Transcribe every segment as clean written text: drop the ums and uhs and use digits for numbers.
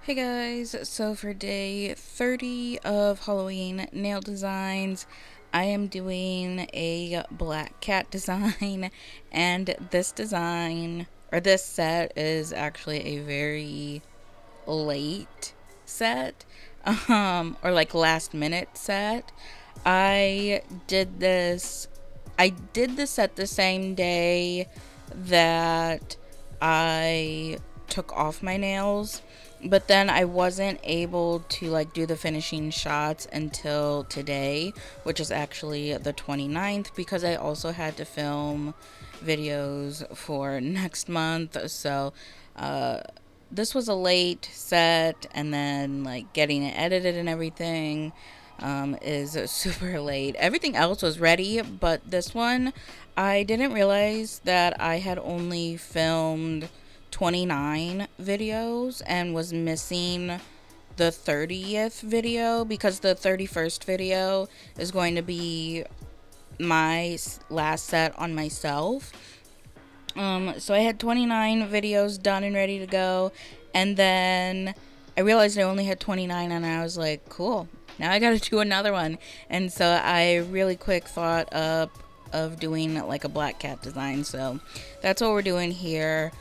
Hey guys, so for day 30 of Halloween nail designs, I am doing a black cat design, and this design, or this set, is actually a very late set, or like last minute set. I did this, I did this set the same day that I took off my nails, but then I wasn't able to like do the finishing shots until today, which is actually the 29th, because I also had to film videos for next month. So this was a late set, and then like getting it edited and everything is super late. Everything else was ready, but this one, I didn't realize that I had only filmed 29 videos and was missing the 30th video, because the 31st video is going to be my last set on myself. So I had 29 videos done and ready to go, and then I realized I only had 29, and I was like, cool, now I gotta do another one. And so I really quick thought up of doing like a black cat design, so that's what we're doing here.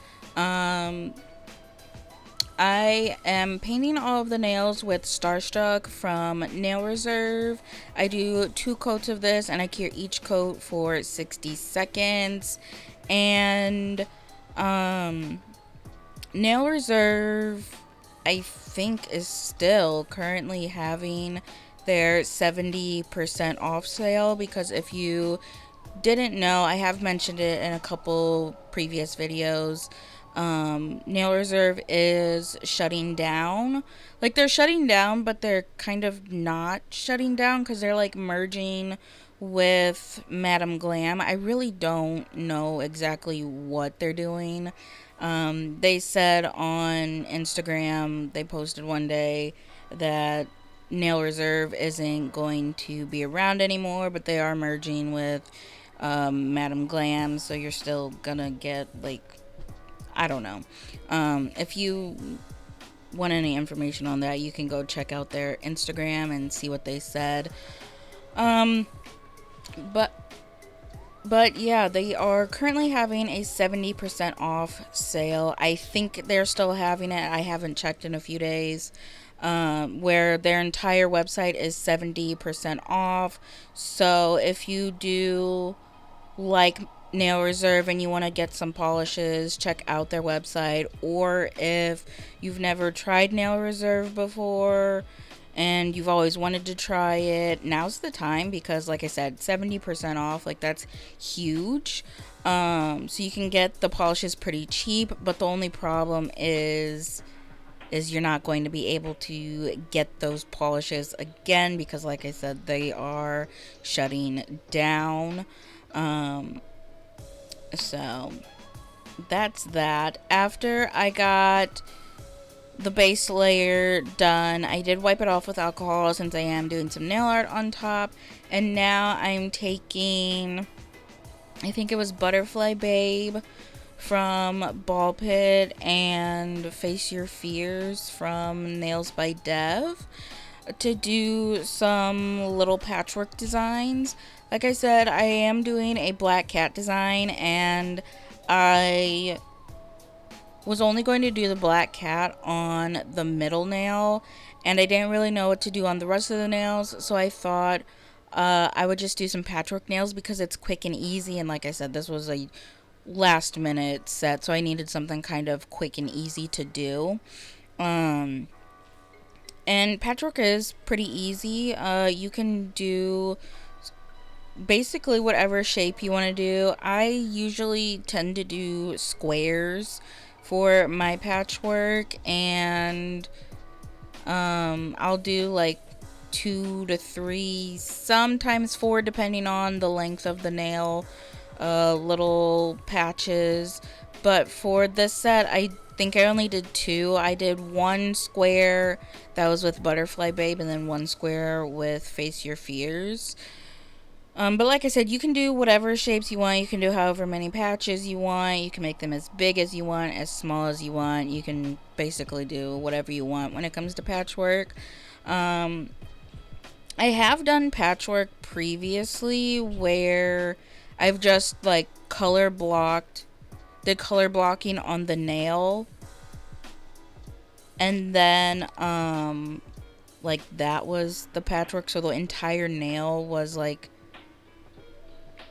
I am painting all of the nails with Starstruck from Nail Reserve. I do 2 coats of this, and I cure each coat for 60 seconds. And Nail Reserve, I think, is still currently having their 70% off sale, because if you didn't know, I have mentioned it in a couple previous videos. Nail Reserve is shutting down. Like, they're shutting down, but they're kind of not shutting down, because they're like merging with Madam Glam. I really don't know exactly what they're doing. They said on Instagram, they posted one day that Nail Reserve isn't going to be around anymore, but they are merging with Madam Glam, so you're still gonna get, like, I don't know. If you want any information on that, you can go check out their Instagram and see what they said. Um, but but yeah, they are currently having a 70% off sale. I think they're still having it. I haven't checked in a few days. Where their entire website is 70% off. So if you do like Nail Reserve and you want to get some polishes, check out their website. Or if you've never tried Nail Reserve before and you've always wanted to try it, now's the time, because like I said, 70% off, like, that's huge. So you can get the polishes pretty cheap, but the only problem is you're not going to be able to get those polishes again, because like I said, they are shutting down. So that's that. After I got the base layer done, I did wipe it off with alcohol, since I am doing some nail art on top. And now I'm taking, I think it was Butterfly Babe from Ball Pit and Face Your Fears from Nails by Dev, to do some little patchwork designs. Like I said, I am doing a black cat design, and I was only going to do the black cat on the middle nail, and I didn't really know what to do on the rest of the nails, so I thought I would just do some patchwork nails, because it's quick and easy. And like I said, this was a last minute set, so I needed something kind of quick and easy to do. And patchwork is pretty easy. You can do basically whatever shape you want to do. I usually tend to do squares for my patchwork, and I'll do like 2 to 3, sometimes 4, depending on the length of the nail, little patches. But for this set, I think I only did 2. I did 1 square that was with Butterfly Babe, and then 1 square with Face Your Fears. But like I said, you can do whatever shapes you want. You can do however many patches you want. You can make them as big as you want, as small as you want. You can basically do whatever you want when it comes to patchwork. Um, I have done patchwork previously where I've just like did color blocking on the nail, and then like that was the patchwork, so the entire nail was like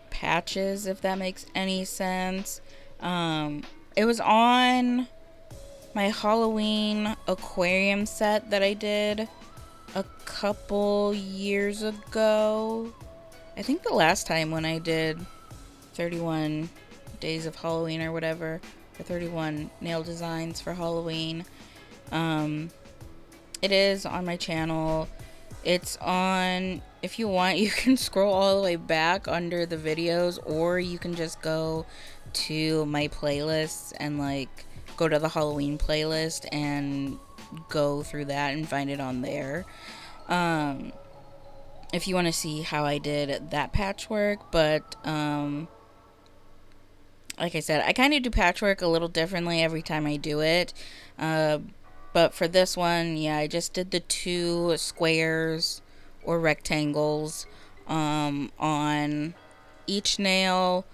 patches, if that makes any sense. It was on my Halloween aquarium set that I did a couple years ago. I think the last time when I did 31 days of Halloween or whatever, or 31 nail designs for Halloween. It is on my channel. It's on, if you want, you can scroll all the way back under the videos, or you can just go to my playlists and like go to the Halloween playlist and go through that and find it on there. If you want to see how I did that patchwork, but like I said, I kind of do patchwork a little differently every time I do it. But for this one, yeah, I just did the 2 squares or rectangles on each nail.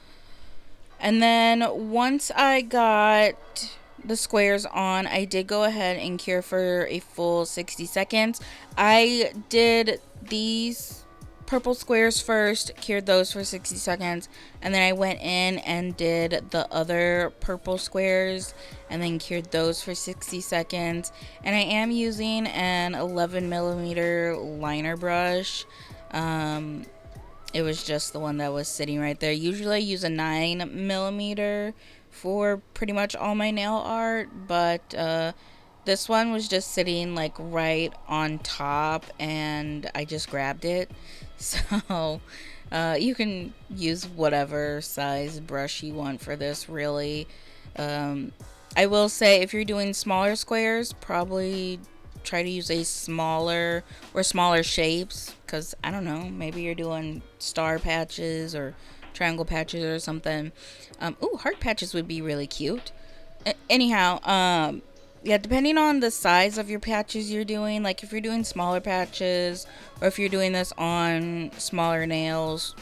And then once I got the squares on, I did go ahead and cure for a full 60 seconds. I did these purple squares first, cured those for 60 seconds, and then I went in and did the other purple squares and then cured those for 60 seconds. And I am using an 11mm liner brush. It was just the one that was sitting right there. Usually I use a 9mm for pretty much all my nail art, but this one was just sitting like right on top and I just grabbed it. So you can use whatever size brush you want for this, really. I will say, if you're doing smaller squares, probably try to use a smaller or smaller shapes, because I don't know, maybe you're doing star patches or triangle patches or something. Ooh, heart patches would be really cute. Anyhow, yeah, depending on the size of your patches you're doing, like if you're doing smaller patches or if you're doing this on smaller nails,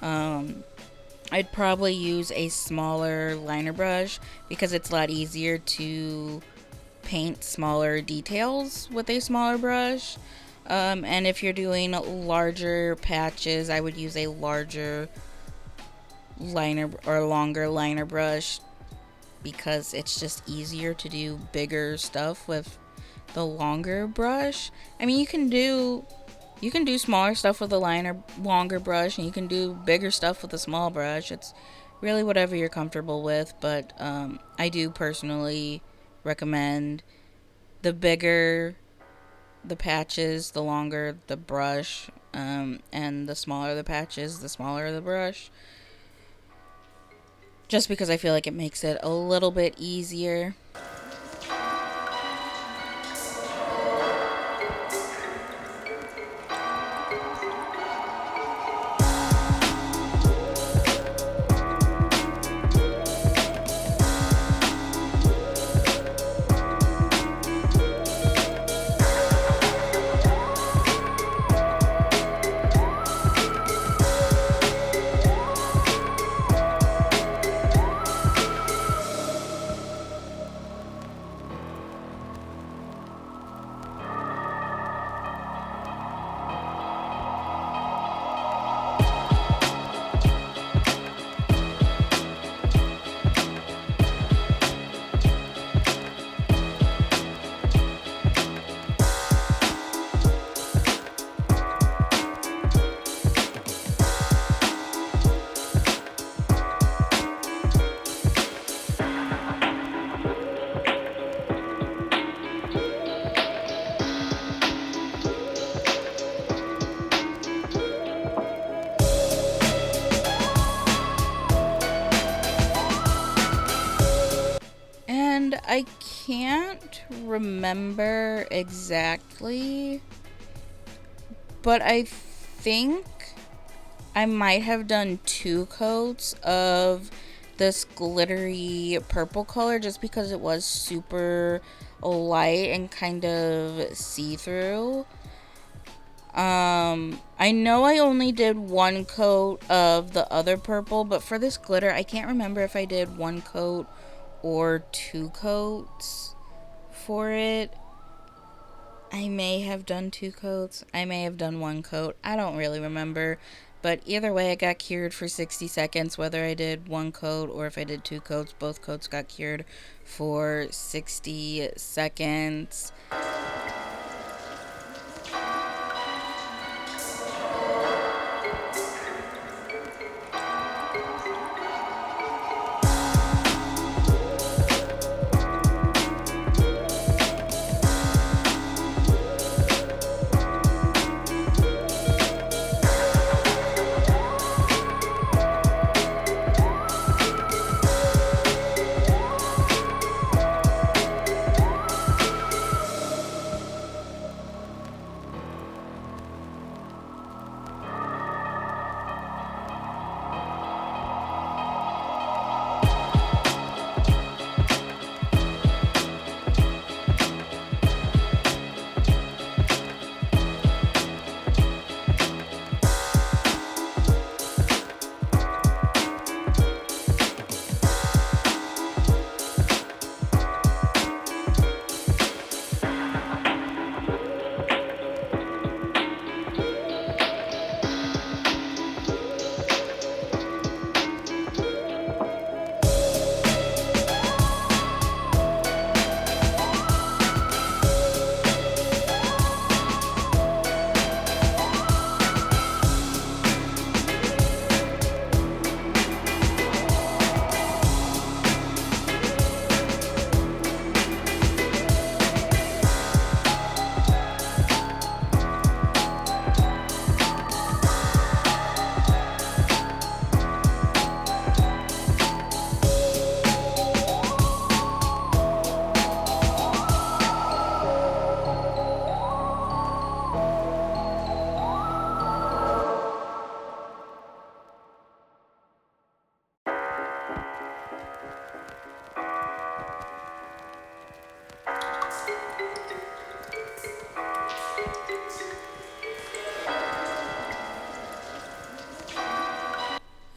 I'd probably use a smaller liner brush because it's a lot easier to paint smaller details with a smaller brush. And if you're doing larger patches, I would use a larger liner or longer liner brush because it's just easier to do bigger stuff with the longer brush. I mean, you can do smaller stuff with a longer brush, and you can do bigger stuff with a small brush. It's really whatever you're comfortable with, but I do personally recommend the bigger the patches, the longer the brush, and the smaller the patches, the smaller the brush. Just because I feel like it makes it a little bit easier. And I can't remember exactly, but I think I might have done 2 coats of this glittery purple color just because it was super light and kind of see-through. I know I only did 1 coat of the other purple, but for this glitter, I can't remember if I did 1 coat or 2 coats for it. I may have done 2 coats. I may have done 1 coat. I don't really remember. But either way, it got cured for 60 seconds. Whether I did 1 coat or if I did 2 coats, both coats got cured for 60 seconds.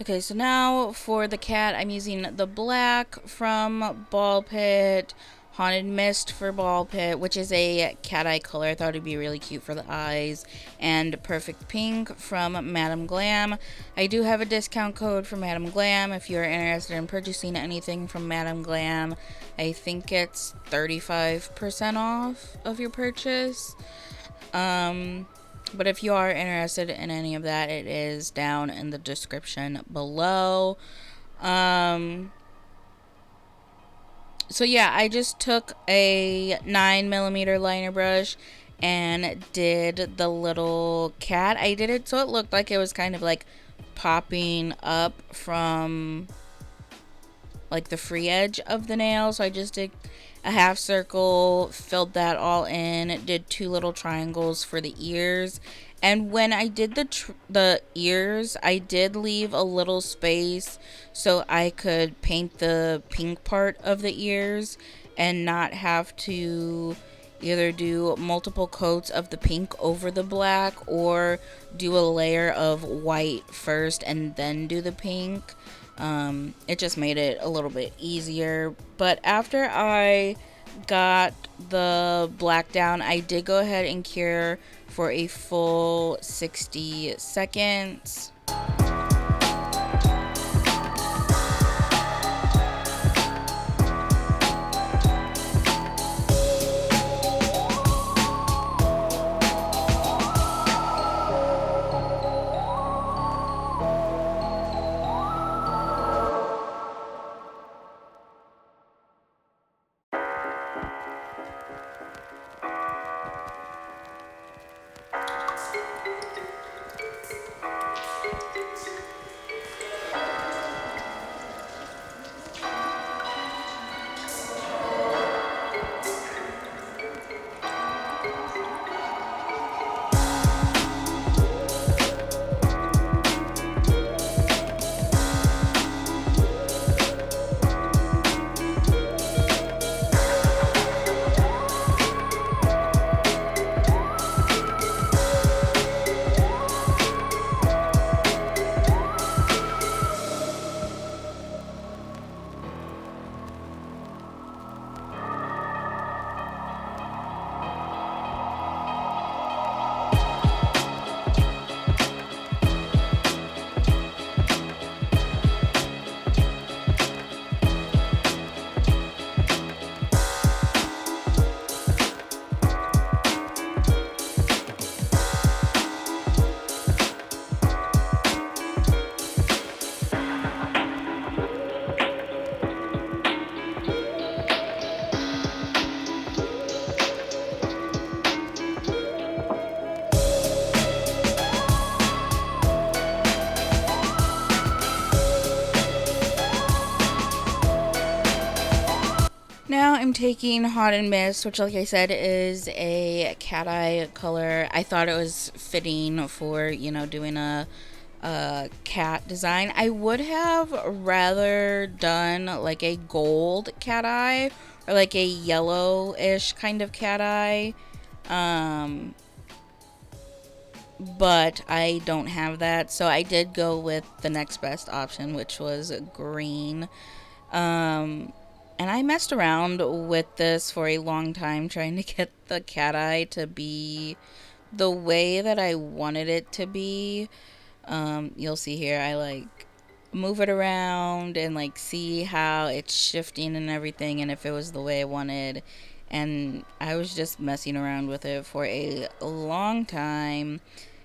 Okay, so now for the cat, I'm using the black from Ball Pit, Haunted Mist for Ball Pit, which is a cat eye color. I thought it'd be really cute for the eyes, and Perfect Pink from Madam Glam. I do have a discount code for Madam Glam if you're interested in purchasing anything from Madam Glam. I think it's 35% off of your purchase. But if you are interested in any of that, it is down in the description below. So yeah, I just took a 9mm liner brush and did the little cat. I did it so it looked like it was kind of like popping up from like the free edge of the nail. So I just did a half circle, filled that all in, did 2 little triangles for the ears. And when I did the ears, I did leave a little space so I could paint the pink part of the ears and not have to either do multiple coats of the pink over the black or do a layer of white first and then do the pink. It just made it a little bit easier. But after I got the black down, I did go ahead and cure for a full 60 seconds. I'm taking Hot and Mist, which, like I said, is a cat eye color. I thought it was fitting for, doing a cat design. I would have rather done like a gold cat eye or like a yellowish kind of cat eye. Um, but I don't have that, so I did go with the next best option, which was green. Um, and I messed around with this for a long time trying to get the cat eye to be the way that I wanted it to be. You'll see here, I like move it around and like see how it's shifting and everything, and if it was the way I wanted. And I was just messing around with it for a long time,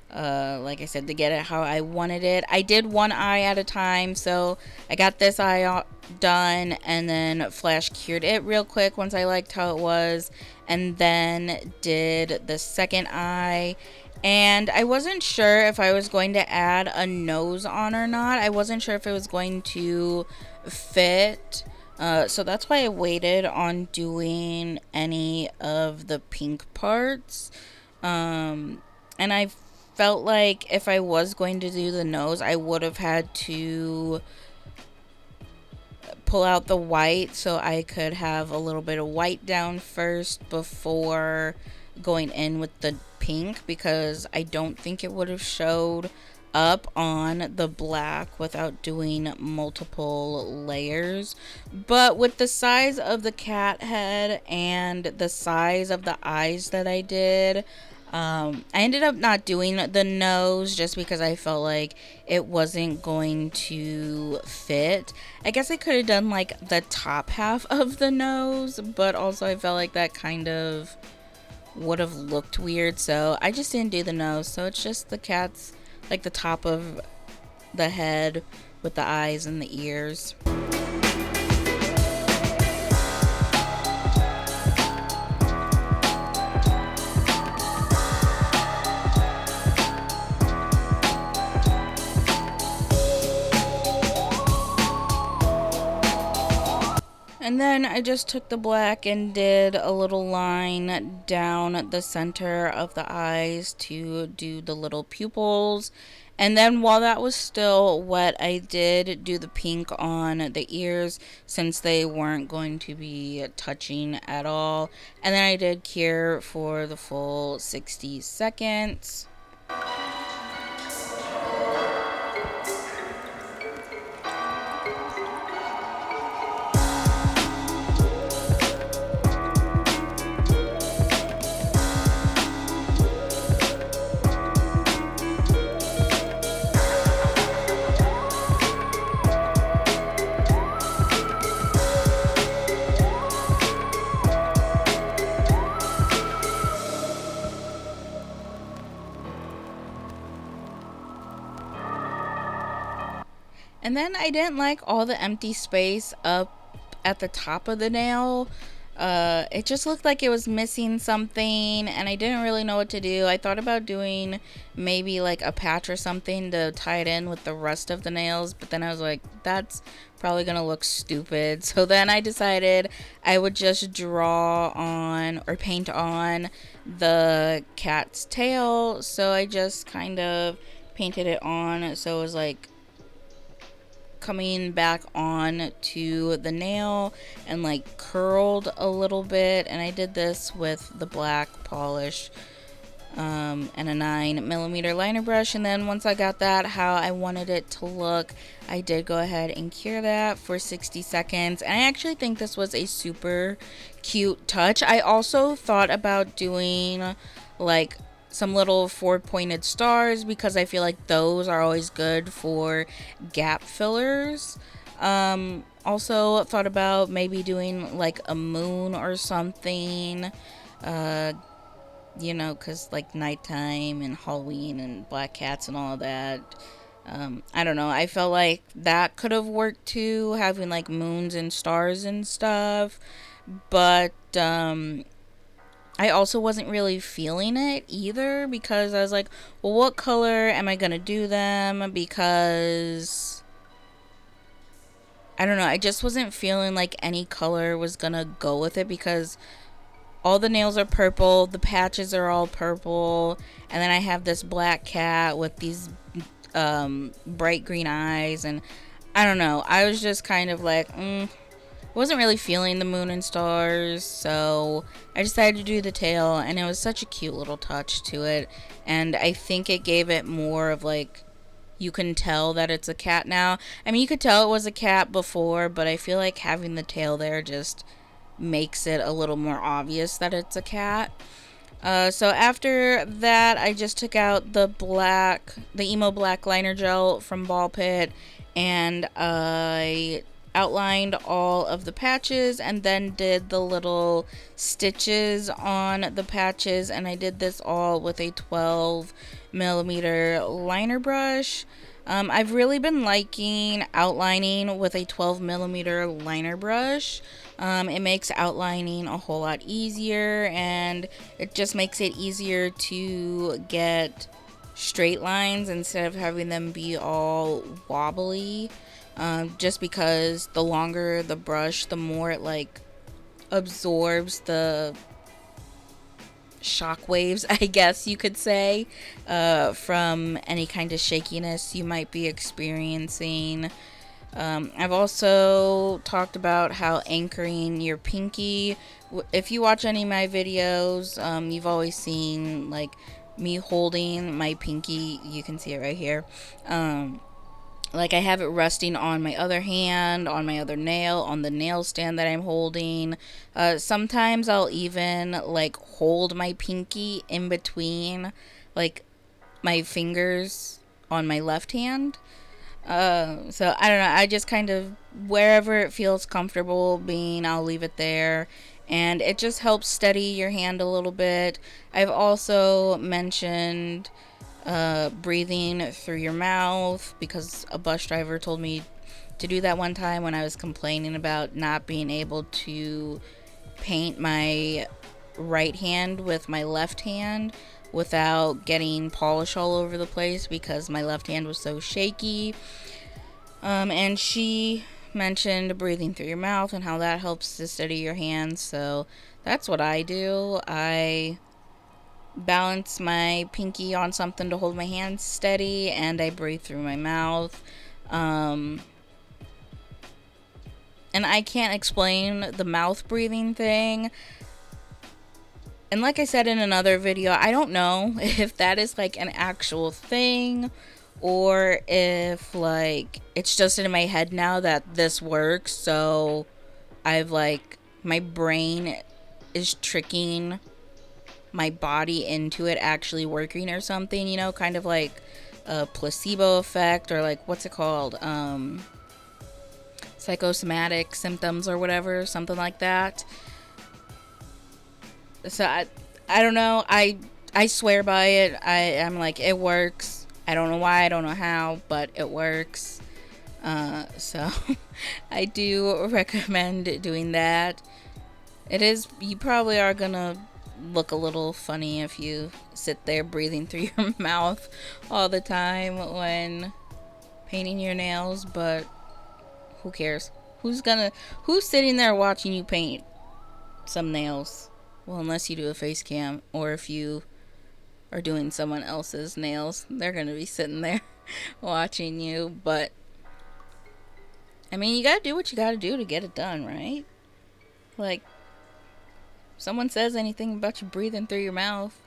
like I said, to get it how I wanted it. I did one eye at a time, so I got this eye done and then flash cured it real quick once I liked how it was, and then did the second eye. And I wasn't sure if I was going to add a nose on or not. I wasn't sure if it was going to fit. So that's why I waited on doing any of the pink parts. And I felt like if I was going to do the nose, I would have had to pull out the white so I could have a little bit of white down first before going in with the pink, because I don't think it would have showed up on the black without doing multiple layers. But with the size of the cat head and the size of the eyes that I did, I ended up not doing the nose just because I felt like it wasn't going to fit. I guess I could have done like the top half of the nose, but also I felt like that kind of would have looked weird, so I just didn't do the nose. So it's just the cat's, like the top of the head with the eyes and the ears. And then I just took the black and did a little line down the center of the eyes to do the little pupils. And then while that was still wet, I did do the pink on the ears since they weren't going to be touching at all. And then I did cure for the full 60 seconds. And then I didn't like all the empty space up at the top of the nail. It just looked like it was missing something, and I didn't really know what to do. I thought about doing maybe like a patch or something to tie it in with the rest of the nails, but then I was like, that's probably gonna look stupid. So then I decided I would just draw on or paint on the cat's tail. So I just kind of painted it on so it was like coming back on to the nail and like curled a little bit. And I did this with the black polish and a 9mm liner brush. And then once I got that how I wanted it to look, I did go ahead and cure that for 60 seconds. And I actually think this was a super cute touch. I also thought about doing like some little 4-pointed stars because I feel like those are always good for gap fillers. Also thought about maybe doing like a moon or something, because like nighttime and Halloween and black cats and all of that. I don't know. I felt like that could have worked too, having like moons and stars and stuff. But I also wasn't really feeling it either because I was like, well, what color am I going to do them? Because I don't know, I just wasn't feeling like any color was gonna go with it because all the nails are purple, the patches are all purple, and then I have this black cat with these bright green eyes, and I don't know. I was just kind of like, wasn't really feeling the moon and stars, so I decided to do the tail, and it was such a cute little touch to it, and I think it gave it more of like, you can tell that it's a cat now. I mean, you could tell it was a cat before, but I feel like having the tail there just makes it a little more obvious that it's a cat. So after that, I just took out the emo black liner gel from Ball Pit, and I outlined all of the patches and then did the little stitches on the patches, and I did this all with a 12 millimeter liner brush. I've really been liking outlining with a 12 millimeter liner brush. It makes outlining a whole lot easier, and it just makes it easier to get straight lines instead of having them be all wobbly. Just because the longer the brush, the more it like absorbs the shock waves, I guess you could say, from any kind of shakiness you might be experiencing. I've also talked about how anchoring your pinky, if you watch any of my videos, you've always seen like me holding my pinky. You can see it right here. Like I have it resting on my other hand, on my other nail, on the nail stand that I'm holding. Sometimes I'll even like hold my pinky in between like my fingers on my left hand. So I don't know, I just kind of, wherever it feels comfortable being, I'll leave it there. And it just helps steady your hand a little bit. I've also mentioned breathing through your mouth because a bus driver told me to do that one time when I was complaining about not being able to paint my right hand with my left hand without getting polish all over the place because my left hand was so shaky. And she mentioned breathing through your mouth and how that helps to steady your hands. So that's what I do. I balance my pinky on something to hold my hands steady, and I breathe through my mouth. And I can't explain the mouth breathing thing. And like I said in another video, I don't know if that is like an actual thing or if like it's just in my head now that this works. So I've like, my brain is tricking my body into it actually working or something, you know, kind of like a placebo effect, or like, what's it called? Psychosomatic symptoms or whatever, something like that. So I don't know. I swear by it. I'm like, it works. I don't know why, I don't know how, but it works. So I do recommend doing that. It is, you probably are gonna look a little funny if you sit there breathing through your mouth all the time when painting your nails, but who cares? Who's sitting there watching you paint some nails? Well, unless you do a face cam, or if you are doing someone else's nails, they're gonna be sitting there watching you. But I mean, you gotta do what you gotta do to get it done, right? Like, someone says anything about you breathing through your mouth,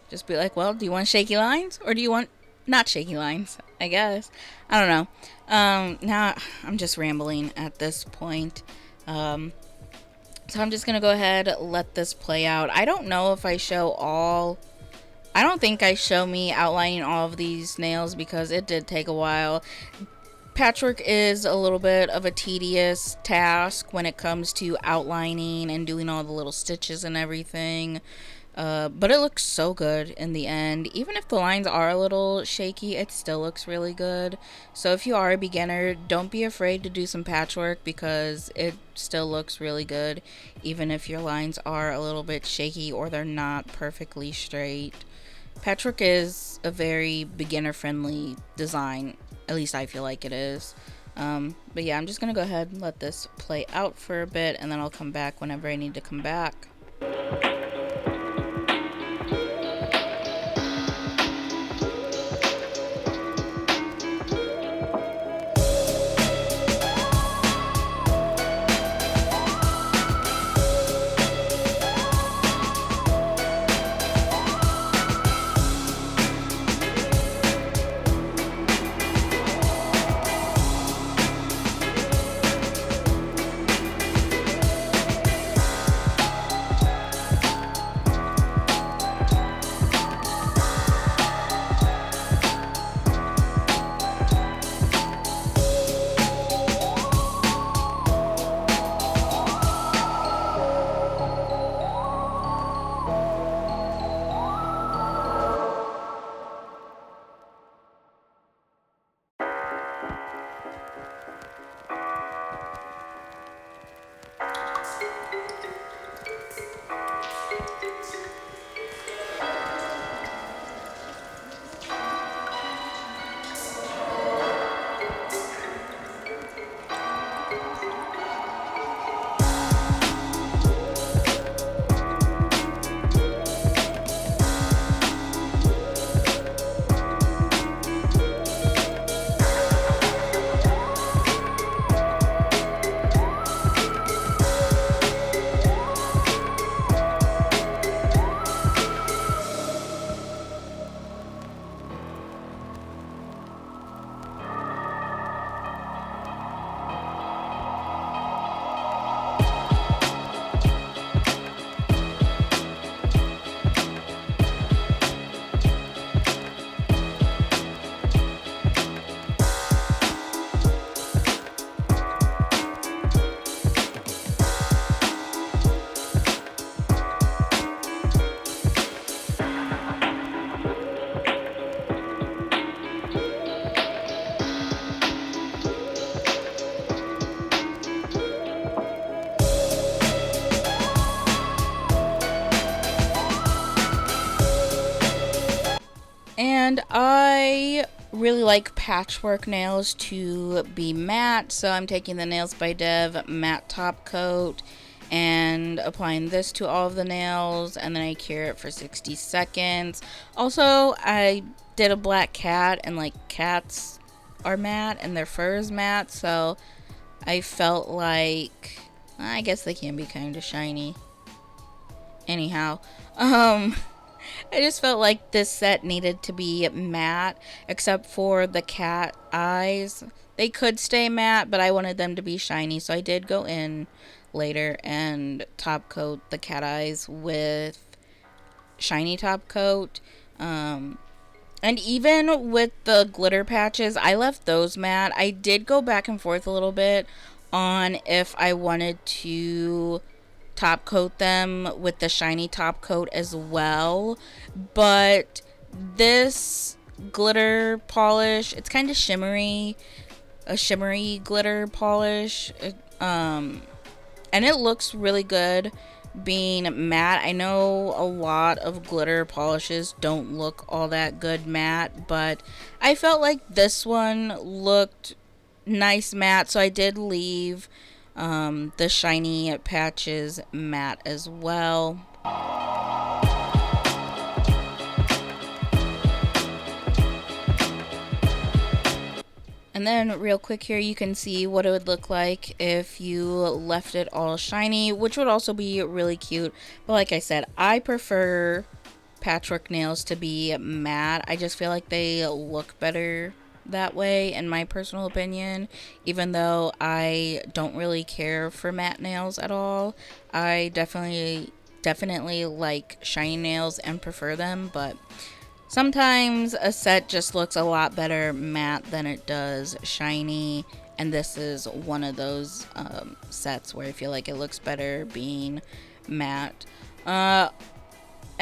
just be like, well, do you want shaky lines or do you want not shaky lines? I guess. I don't know. Now I'm just rambling at this point. So I'm just going to go ahead, let this play out. I don't know if I don't think I show me outlining all of these nails because it did take a while. Patchwork is a little bit of a tedious task when it comes to outlining and doing all the little stitches and everything. But it looks so good in the end. Even if the lines are a little shaky, it still looks really good. So if you are a beginner, don't be afraid to do some patchwork because it still looks really good, even if your lines are a little bit shaky or they're not perfectly straight. Patchwork is a very beginner-friendly design. At least I feel like it is. But yeah, I'm just gonna go ahead and let this play out for a bit, and then I'll come back whenever I need to come back. And I really like patchwork nails to be matte, so I'm taking the Nails by Dev matte top coat and applying this to all of the nails, and then I cure it for 60 seconds. Also, I did a black cat, and like cats are matte and their fur is matte, so I felt like I guess they can be kind of shiny. Anyhow, I just felt like this set needed to be matte, except for the cat eyes. They could stay matte, but I wanted them to be shiny, so I did go in later and top coat the cat eyes with shiny top coat. And even with the glitter patches, I left those matte. I did go back and forth a little bit on if I wanted to top coat them with the shiny top coat as well, but this glitter polish, it's kind of shimmery, a shimmery glitter polish, and it looks really good being matte. I know a lot of glitter polishes don't look all that good matte, but I felt like this one looked nice matte, so I did leave the shiny patches matte as well. And then real quick here, you can see what it would look like if you left it all shiny, which would also be really cute. But like I said, I prefer patchwork nails to be matte. I just feel like they look better that way, in my personal opinion. Even though I don't really care for matte nails at all, I definitely like shiny nails and prefer them, but sometimes a set just looks a lot better matte than it does shiny, and this is one of those sets where I feel like it looks better being matte.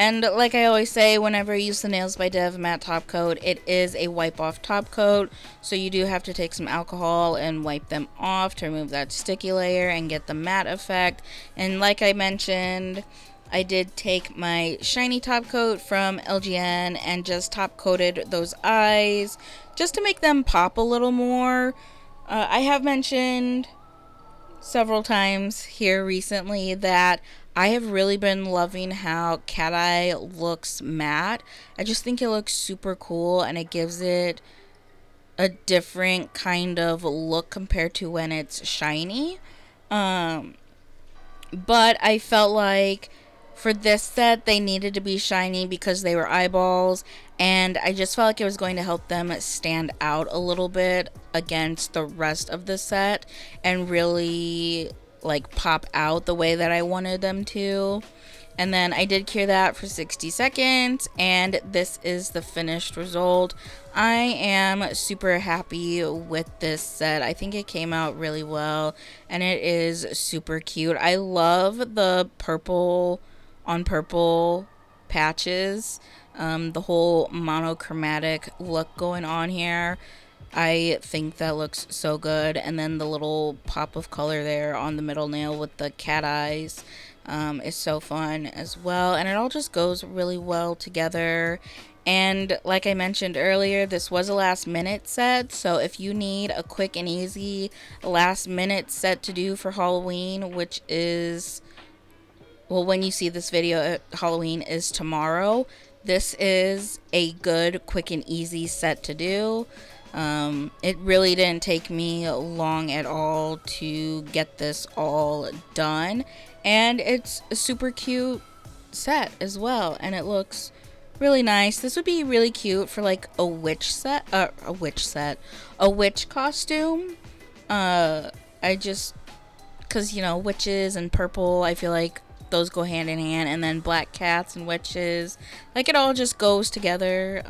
And like I always say, whenever I use the Nails by Dev matte top coat, it is a wipe off top coat, so you do have to take some alcohol and wipe them off to remove that sticky layer and get the matte effect. And like I mentioned, I did take my shiny top coat from LGN and just top coated those eyes just to make them pop a little more. I have mentioned several times here recently that I have really been loving how Cat Eye looks matte. I just think it looks super cool and it gives it a different kind of look compared to when it's shiny. Um, but I felt like for this set they needed to be shiny because they were eyeballs, and I just felt like it was going to help them stand out a little bit against the rest of the set and really like pop out the way that I wanted them to. And then I did cure that for 60 seconds, and this is the finished result. I am super happy with this set. I think it came out really well, and it is super cute. I love the purple on purple patches, the whole monochromatic look going on here. I think that looks so good. And then the little pop of color there on the middle nail with the cat eyes is so fun as well. And it all just goes really well together. And like I mentioned earlier, this was a last minute set. So if you need a quick and easy last minute set to do for Halloween, which is, well, when you see this video, Halloween is tomorrow. This is a good, quick, and easy set to do. It really didn't take me long at all to get this all done. And it's a super cute set as well. And it looks really nice. This would be really cute for like a witch set. A witch costume. I just, because, you know, witches and purple, I feel like those go hand in hand. And then black cats and witches. Like, it all just goes together.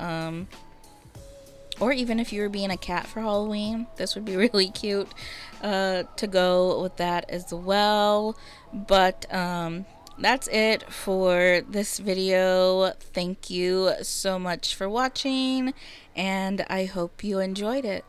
Or even if you were being a cat for Halloween, this would be really cute to go with that as well. But that's it for this video. Thank you so much for watching, and I hope you enjoyed it.